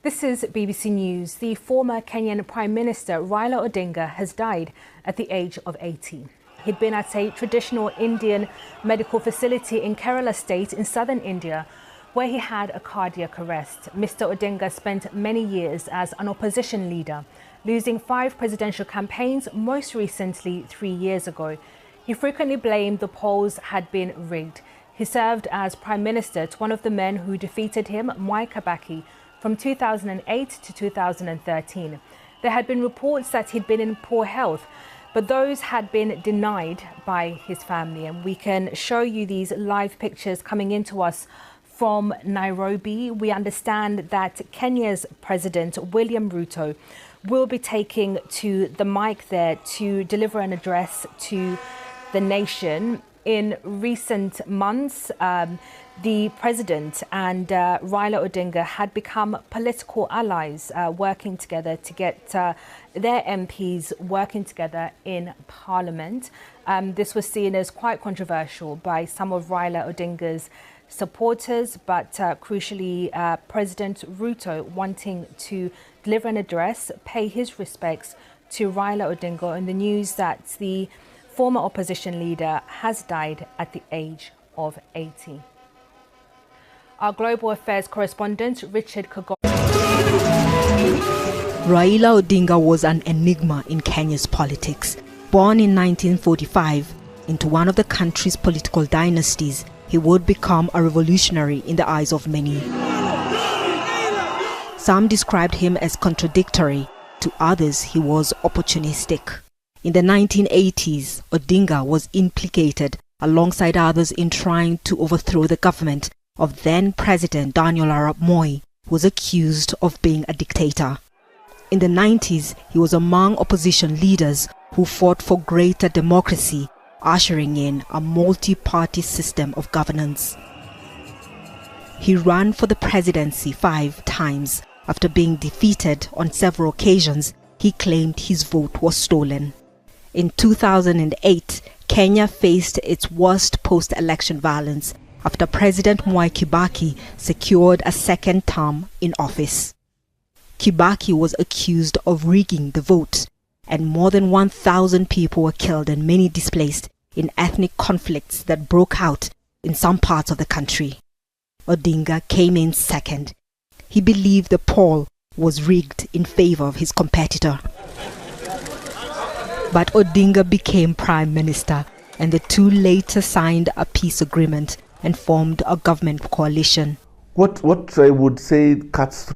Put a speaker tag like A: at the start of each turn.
A: This is BBC News. The former Kenyan Prime Minister Raila Odinga has died at the age of 80. He'd been at a traditional Indian medical facility in Kerala state in southern India, where he had a cardiac arrest. Mr. Odinga spent many years as an opposition leader, losing 5 presidential campaigns, most recently 3 years ago. He frequently blamed the polls had been rigged. He served as Prime Minister to one of the men who defeated him, Mwai Kibaki, from 2008 to 2013. There had been reports that he'd been in poor health, but those had been denied by his family. And we can show you these live pictures coming into us from Nairobi. We understand that Kenya's President William Ruto will be taking to the mic there to deliver an address to the nation. In recent months, the president and Raila Odinga had become political allies, working together to get their MPs working together in Parliament. This was seen as quite controversial by some of Raila Odinga's supporters, but crucially, President Ruto wanting to deliver an address, pay his respects to Raila Odinga, and the news that the former opposition leader has died at the age of 80. Our global affairs correspondent, Richard Kagoro.
B: Raila Odinga was an enigma in Kenya's politics. Born in 1945 into one of the country's political dynasties, he would become a revolutionary in the eyes of many. Some described him as contradictory, to others he was opportunistic. In the 1980s, Odinga was implicated alongside others in trying to overthrow the government of then-President Daniel Arap Moi, who was accused of being a dictator. In the 90s, he was among opposition leaders who fought for greater democracy, ushering in a multi-party system of governance. He ran for the presidency 5 times. After being defeated on several occasions, he claimed his vote was stolen. In 2008, Kenya faced its worst post-election violence after President Mwai Kibaki secured a second term in office. Kibaki was accused of rigging the vote, and more than 1,000 people were killed and many displaced in ethnic conflicts that broke out in some parts of the country. Odinga came in second. He believed the poll was rigged in favor of his competitor. But Odinga became Prime Minister, and the two later signed a peace agreement and formed a government coalition.
C: What I would say cuts